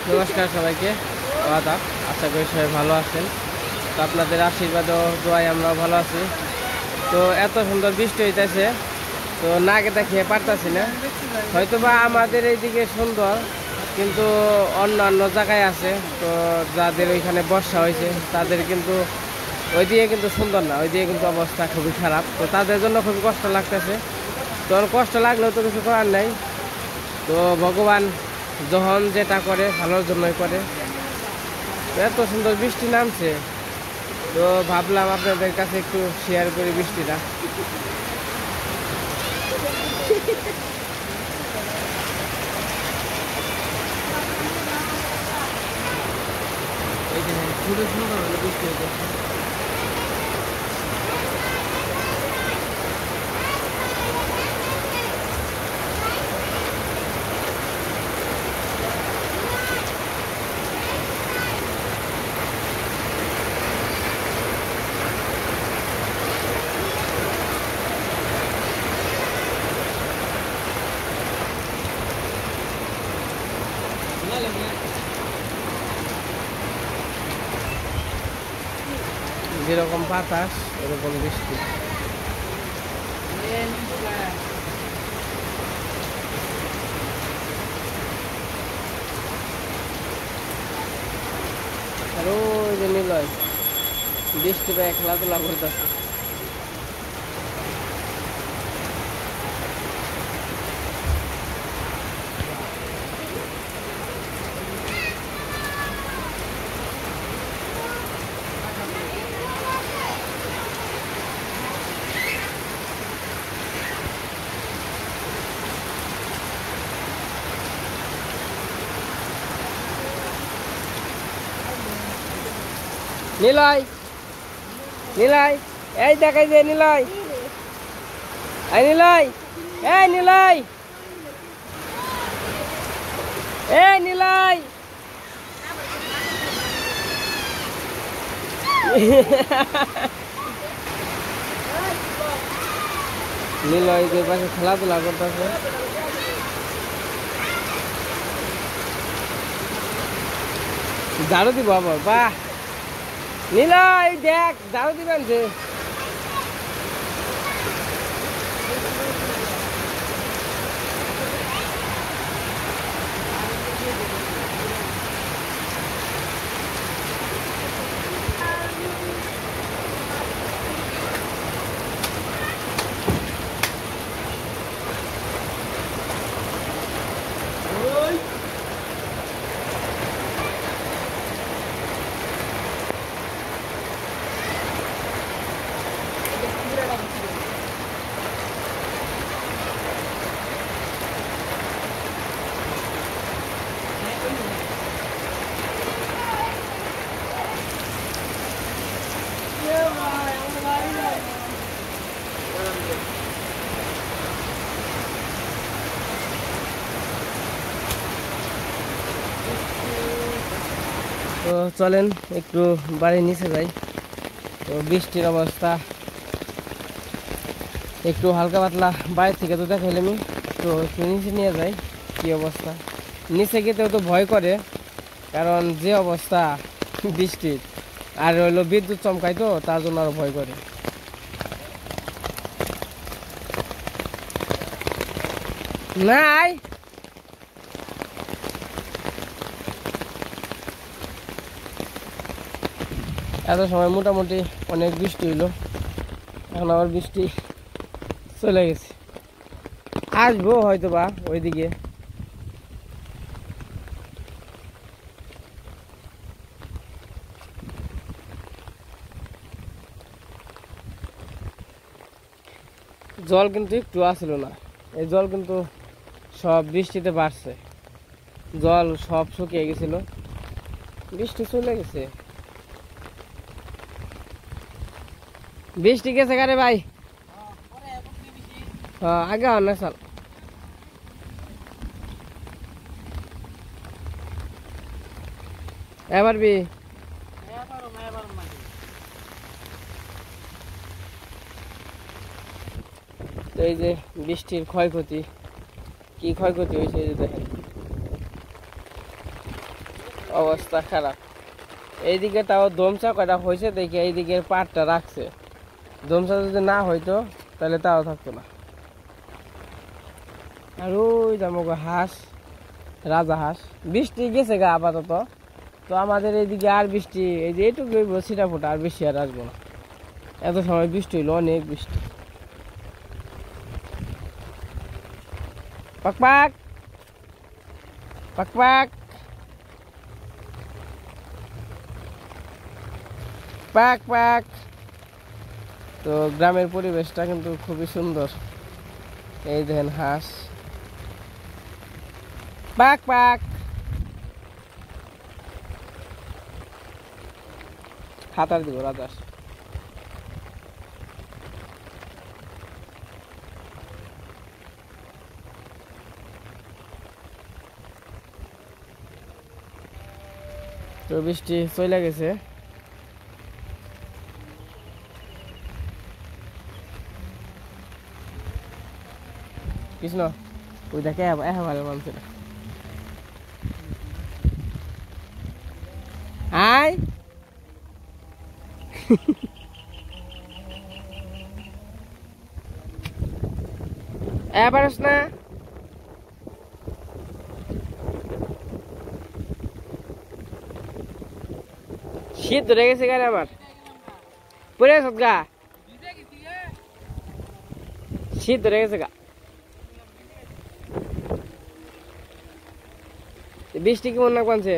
নমস্কার সবাইকে, আদাব। আশা করি সবাই ভালো আছেন। তো আপনাদের আশীর্বাদ ও দোয়ায় আমরাও ভালো আছি। তো এত সুন্দর বৃষ্টি হইতেছে, তো না গেতে খেয়ে পারতাছি না। হয়তোবা আমাদের এইদিকে সুন্দর, কিন্তু অন্যান্য জায়গায় আছে, তো যাদের ওইখানে বর্ষা হয়েছে তাদের কিন্তু ওইদিকে কিন্তু সুন্দর না, ওইদিকে কিন্তু অবস্থা খুবই খারাপ। তো তাদের জন্য খুবই কষ্ট লাগতেছে। তো কষ্ট লাগলেও তো কিছু করার নাই। তো ভগবান যখন যেটা করে ভালোর জন্যই করে। তো এত সুন্দর বৃষ্টি নামছে, তো ভাবলাম আপনাদের কাছে একটু শেয়ার করি বৃষ্টিটা। খুবই সুন্দর হলো বৃষ্টি হয়েছে। যেরকম বাতাস ওরকম বৃষ্টি। আর ওই যে নিলয় বৃষ্টি পায় খেলাধুলা করতেছে। নিলয়, নিলয়, এই দেখাই যে নিলয়, এই নিলয়, এই নিলয়, এই নিলয়। নিলয় যে পাশে খেলাধুলা করতেছে। ঝাড়ু দিব আবার, বাহ নিলয় দেখ ঝাড়ু দিবেন যে। তো চলেন একটু বাড়ির নিচে যাই। তো বৃষ্টির অবস্থা একটু হালকা পাতলা বাইরে থেকে তো দেখাইলামই, তো একটু নিচে নিয়ে যাই কি অবস্থা। নিচে গিয়েও তো ভয় করে, কারণ যে অবস্থা বৃষ্টির, আর হইলো বিদ্যুৎ চমকাই, তো তার জন্য আরো ভয় করে। নাই এত সময় মোটামুটি অনেক বৃষ্টি হইলো, এখন আবার বৃষ্টি চলে গেছে। আসবো হয়তো বা ওইদিকে। জল কিন্তু একটু আসছিল না, এই জল কিন্তু সব বৃষ্টিতে বাড়ছে। জল সব শুকিয়ে গেছিল, বৃষ্টি চলে গেছে। বৃষ্টি গেছে কারে ভাই? হ্যাঁ আগে না চাল এবার বি। তো এই যে বৃষ্টির ক্ষয়ক্ষতি, কি ক্ষয়ক্ষতি হয়েছে এই যে দেখেন। অবস্থা খারাপ। এইদিকে তাও দমচা কয়টা হয়েছে দেখে এইদিকের পাটটা রাখছে, দমচা যদি না হইতো তাহলে তাও থাকতো না। আর ওই যাবো হাঁস, রাজা হাঁস। বৃষ্টি গেছে গা আপাতত। তো আমাদের এইদিকে আর বৃষ্টি এই যে এইটুকু ছিটা ফোটা, আর বেশি আর আসবো না। এত সময় বৃষ্টি হইলো, অনেক বৃষ্টি। পাক পাক পাক পাক পাক পাক। তো গ্রামের পরিবেশটা কিন্তু খুবই সুন্দর। এই দেখেন হাঁস, পাক পাক। হাতার দিব রাজাস। তো বৃষ্টি চলে গেছে। কৃষ্ণ ওই দেখে ভালো মানছে না। আয় পারস না। শীত ধরে গেছে গাড়ি আমার, পরে গেছ গা, শীত ধরে গেছে গা। বৃষ্টি কেমন নাক বানছে?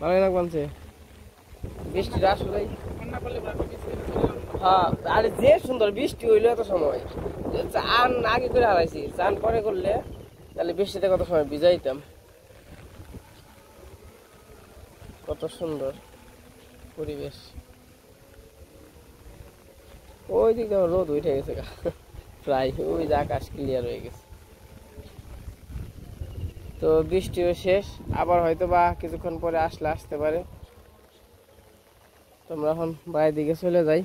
ভালো নাক বানছে বৃষ্টিটা আসলে। হ্যাঁ, আর যে সুন্দর বৃষ্টি হইলো এত সময়, চান আগে করে হারাইছি, চান পরে করলে তাহলে বৃষ্টিতে কত সময় ভিজাইতাম। কত সুন্দর পরিবেশ। ওই দিক দিয়ে রোদ উঠে গেছে গা প্রায়, ওই যে আকাশ ক্লিয়ার হয়ে গেছে। তো বৃষ্টিও শেষ, আবার হয়তো বা কিছুক্ষণ পরে আসতে পারে। তোমরা এখন বাইরের দিকে চলে যাই।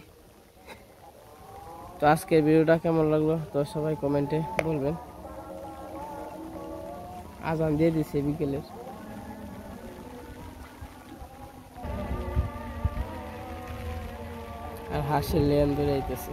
তো আজকের ভিডিওটা কেমন লাগলো তো সবাই কমেন্টে বলবেন। আজান দিয়ে দিছে বিকেলের। আর হাসির লেন ধরে আইতেছে।